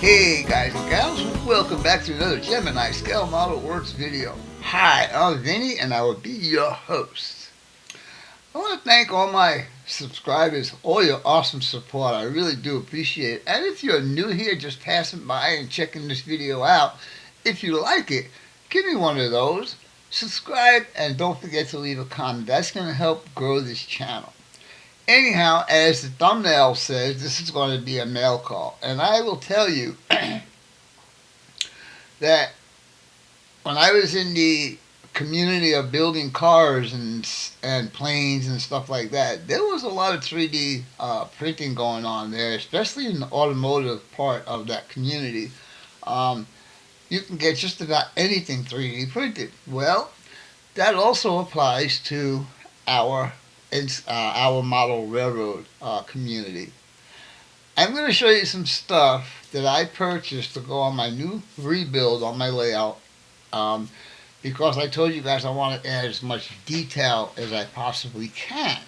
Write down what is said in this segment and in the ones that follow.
Hey guys and gals, welcome back to another Gemini Scale Model Works video. Hi, I'm Vinny and I will be your host. I want to thank all my subscribers, all your awesome support. I really do appreciate it. And if you're new here, just passing by and checking this video out, if you like it, give me one of those. Subscribe and don't forget to leave a comment. That's going to help grow this channel. Anyhow, as the thumbnail says, this is going to be a mail call. And I will tell you that when I was in the community of building cars and planes and stuff like that, there was a lot of 3D printing going on there, especially in the automotive part of that community. You can get just about anything 3D printed. Well, that also applies to our model railroad community. I'm going to show you some stuff that I purchased to go on my new rebuild on my layout, because I told you guys I want to add as much detail as I possibly can.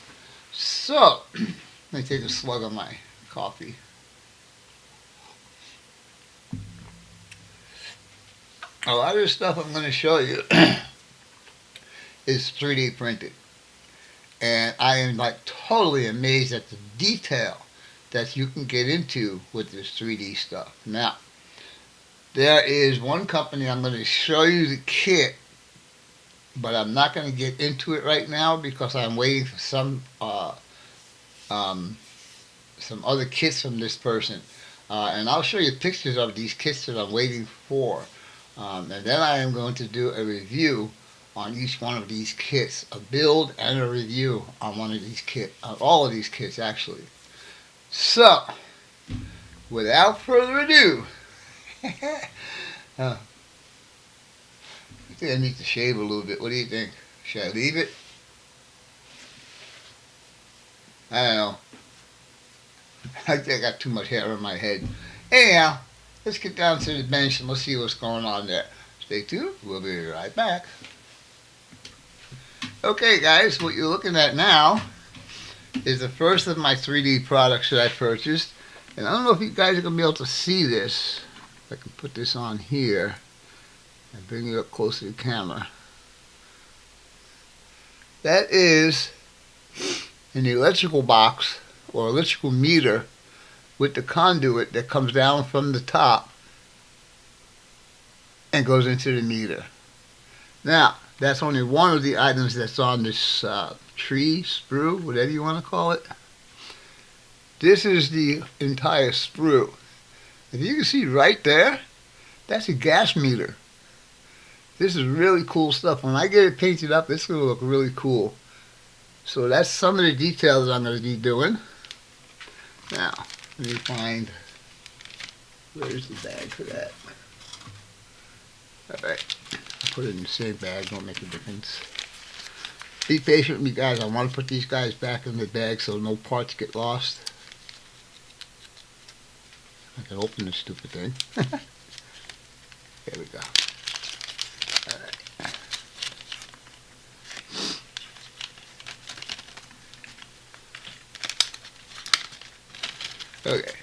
So, let me take a slug of my coffee. A lot of the stuff I'm going to show you is 3D printed. And I am like totally amazed at the detail that you can get into with this 3D stuff. Now, there is one company I'm going to show you the kit, but I'm not going to get into it right now because I'm waiting for some other kits from this person. And I'll show you pictures of these kits that I'm waiting for. And then I am going to do a review on each one of these kits, a build and a review on one of these kits, all of these kits actually. So, without further ado, I think I need to shave a little bit. What do you think? Should I leave it? I don't know. I think I got too much hair on my head. Anyhow, let's get down to the bench and let's see what's going on there. Stay tuned. We'll be right back. Okay guys, what you're looking at now is the first of my 3D products that I purchased. And I don't know if you guys are going to be able to see this. If I can put this on here and bring it up close to the camera. That is an electrical box or electrical meter with the conduit that comes down from the top and goes into the meter. Now, that's only one of the items that's on this tree, sprue, whatever you want to call it. This is the entire sprue. If you can see right there, that's a gas meter. This is really cool stuff. When I get it painted up, it's going to look really cool. So that's some of the details I'm going to be doing. Now, let me find, where's the bag for that? Alright. Put it in the same bag, don't make a difference. Be patient with me guys, I want to put these guys back in the bag so no parts get lost. I can open this stupid thing. There we go. Alright. Okay.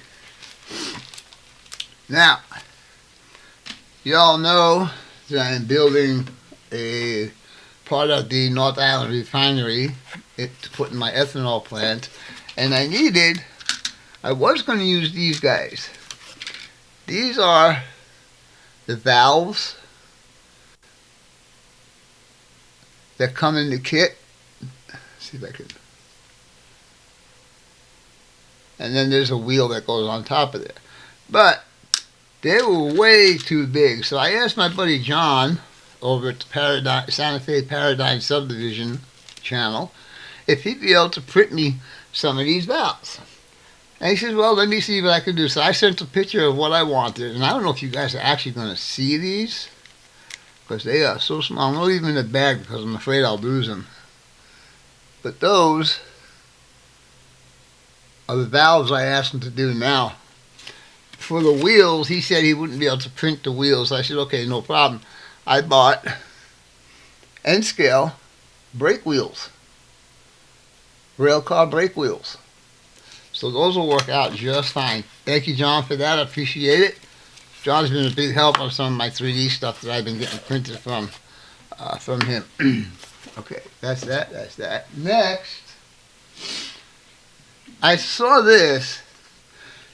Now, you all know that I'm building a part of the North Island refinery to put in my ethanol plant, and I was going to use these guys. These are the valves that come in the kit. Let's see if I can. And then there's a wheel that goes on top of it. But they were way too big, so I asked my buddy John over at the Santa Fe Paradigm Subdivision channel if he'd be able to print me some of these valves. And he says, well, let me see what I can do. So I sent a picture of what I wanted, and I don't know if you guys are actually going to see these, because they are so small. I'm going to leave them in the bag because I'm afraid I'll lose them. But those are the valves I asked him to do now. For the wheels, he said he wouldn't be able to print the wheels. I said, okay, no problem. I bought N-scale brake wheels, rail car brake wheels. So those will work out just fine. Thank you, John, for that. I appreciate it. John's been a big help on some of my 3D stuff that I've been getting printed from him. Okay, that's that. That's that. Next, I saw this,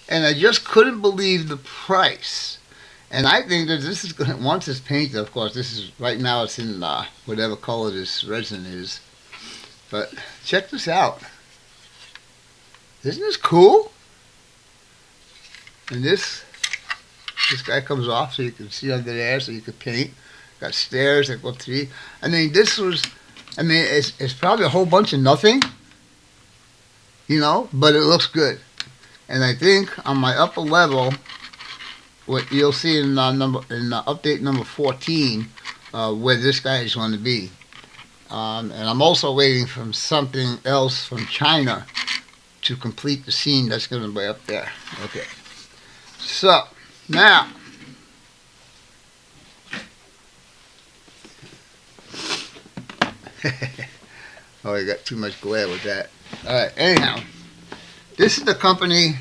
and I just couldn't believe the price. And I think that this is going to, once it's painted, of course, this is, right now it's in whatever color this resin is. But check this out. Isn't this cool? And this guy comes off so you can see under there, so you can paint. Got stairs that go up to the, I mean, this was, I mean, it's probably a whole bunch of nothing, you know, but it looks good. And I think on my upper level, what you'll see in update number 14, where this guy is going to be. And I'm also waiting for something else from China to complete the scene that's going to be up there. Okay. So, now, oh, I got too much glare with that. Alright, anyhow, this is the company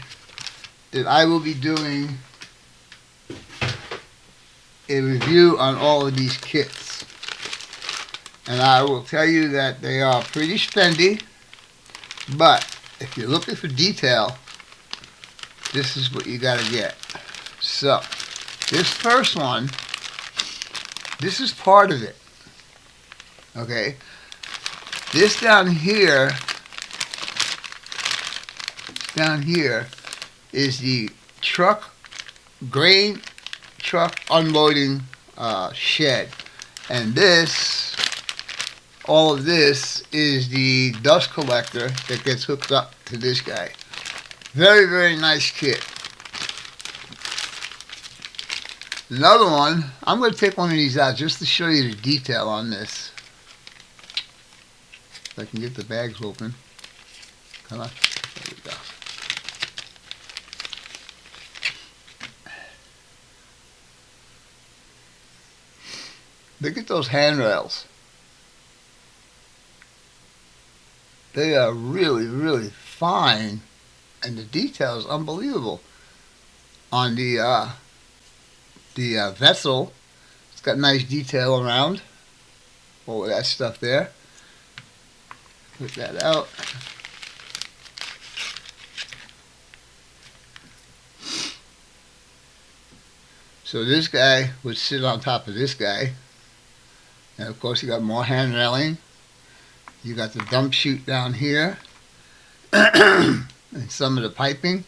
that I will be doing a review on all of these kits. And I will tell you that they are pretty spendy, but if you're looking for detail, this is what you gotta get. So, this first one, this is part of it. Okay? This down here is the grain truck unloading shed. And this, all of this is the dust collector that gets hooked up to this guy. Very, very nice kit. Another one, I'm going to take one of these out just to show you the detail on this. If I can get the bags open. Come on. There we go. Look at those handrails. They are really, really fine, and the detail is unbelievable. On the vessel, it's got nice detail around all of that stuff there. Put that out. So this guy would sit on top of this guy. And of course you got more hand railing. You got the dump chute down here. And some of the piping.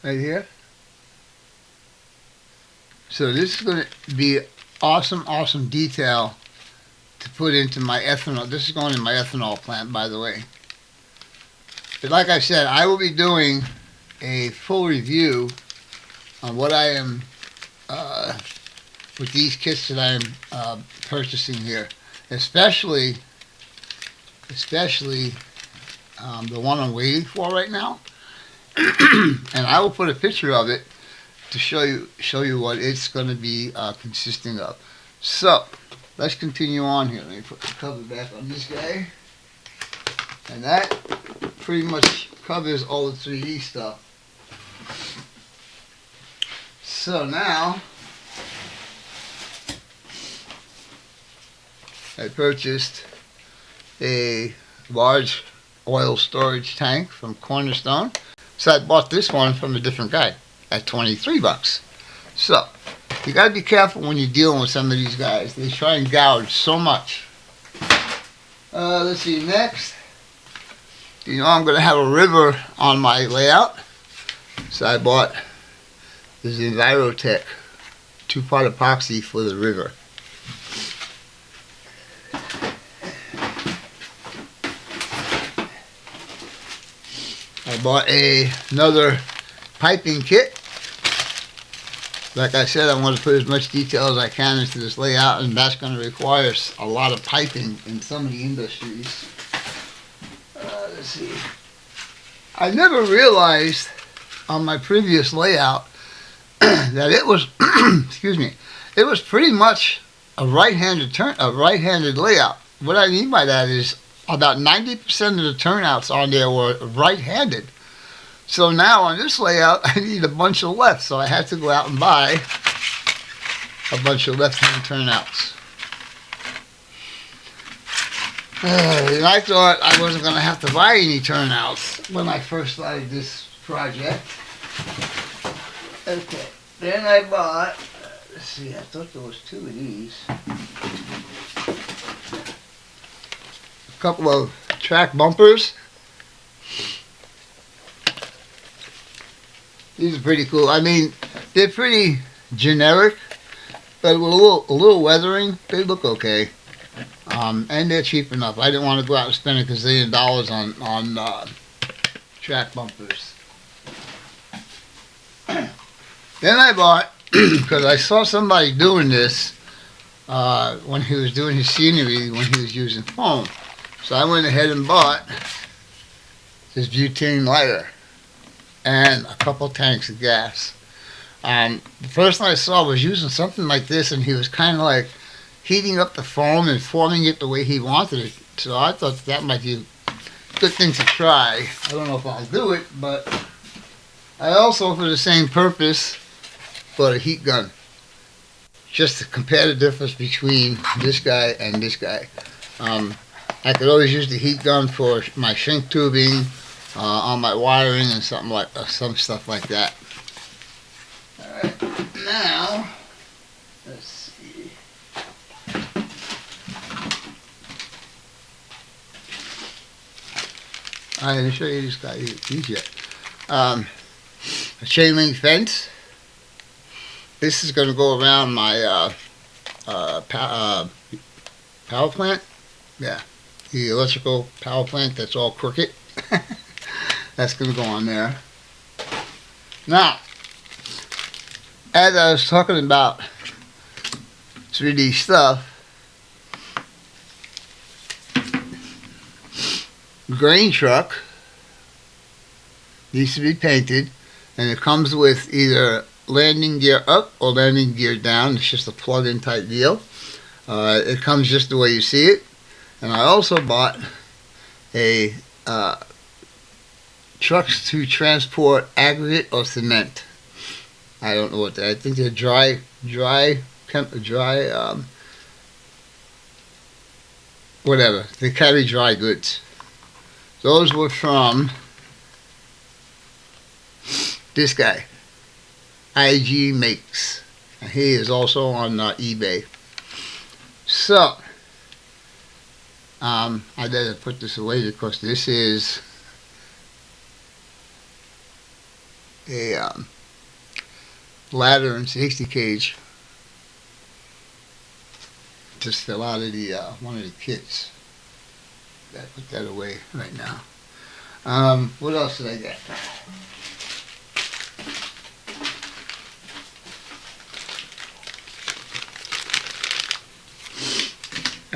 Right here. So this is going to be awesome, awesome detail to put into my ethanol. This is going in my ethanol plant, by the way. But like I said, I will be doing a full review on what I am with these kits that I am purchasing here, especially the one I'm waiting for right now. And I will put a picture of it to show you what it's going to be consisting of. So let's continue on here. Let me put the cover back on this guy, and that pretty much covers all the 3D stuff. So now I purchased a large oil storage tank from Cornerstone. So I bought this one from a different guy at 23 bucks. So you got to be careful when you're dealing with some of these guys. They try and gouge so much. Let's see, next. You know I'm going to have a river on my layout. So I bought this Envirotech 2-part epoxy for the river. I bought another piping kit. Like I said, I want to put as much detail as I can into this layout, and that's going to require a lot of piping in some of the industries. Let's see. I never realized on my previous layout that it was, excuse me, it was pretty much a right-handed layout. What I mean by that is about 90% of the turnouts on there were right-handed. So now on this layout, I need a bunch of left, so I had to go out and buy a bunch of left-hand turnouts. And I thought I wasn't going to have to buy any turnouts when I first started this project. Okay, then I bought, let's see, I thought there was two of these. A couple of track bumpers. These are pretty cool. I mean, they're pretty generic, but with a little weathering, they look okay. And they're cheap enough. I didn't want to go out and spend a gazillion dollars on track bumpers. Then I bought, because I saw somebody doing this when he was doing his scenery, when he was using foam. So I went ahead and bought this butane lighter and a couple tanks of gas. The first one I saw was using something like this, and he was kind of like heating up the foam and forming it the way he wanted it. So I thought that might be a good thing to try. I don't know if I'll do it, but I also, for the same purpose, bought a heat gun. Just to compare the difference between this guy and this guy. I could always use the heat gun for my shrink tubing, on my wiring and some stuff like that. Alright, now, let's see. I didn't show you these yet. A chain link fence. This is going to go around my power plant. Yeah, the electrical power plant that's all crooked. That's going to go on there. Now, as I was talking about 3D stuff, grain truck needs to be painted, and it comes with either landing gear up or landing gear down. It's just a plug-in type deal. It comes just the way you see it. And I also bought a trucks to transport aggregate or cement. I don't know what that. I think they're dry, whatever. They carry dry goods. Those were from this guy, IG Makes. And he is also on eBay. So, I better put this away because this is a ladder and 60 cage. Just fell out of the one of the kits. Gotta put that away right now. What else did I get?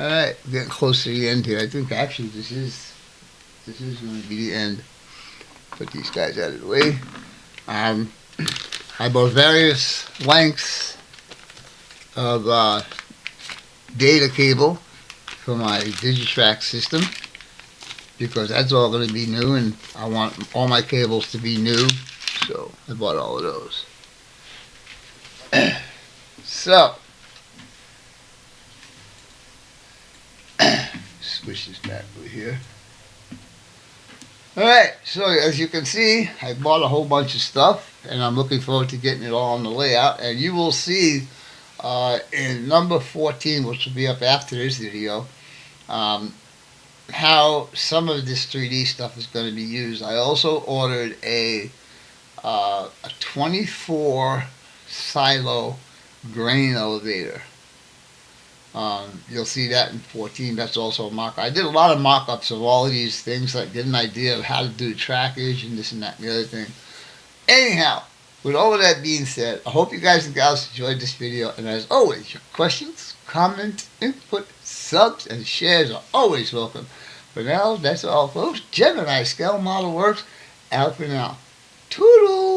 Alright, we're getting close to the end here. I think actually this is going to be the end. Put these guys out of the way. I bought various lengths of data cable for my Digitrax system, because that's all going to be new, and I want all my cables to be new, so I bought all of those. So, switch this back over here. Alright, so as you can see, I bought a whole bunch of stuff, and I'm looking forward to getting it all on the layout, and you will see in number 14, which will be up after this video, how some of this 3D stuff is going to be used. I also ordered a 24 silo grain elevator. You'll see that in 14. That's also a mock. I did a lot of mock-ups of all of these things, like get an idea of how to do trackage and this and that and the other thing. Anyhow, with all of that being said, I hope you guys and gals enjoyed this video, and as always, your questions, comments, input, subs, and shares are always welcome. For now, that's all, folks. Gemini Scale Model Works out for now. Toodles!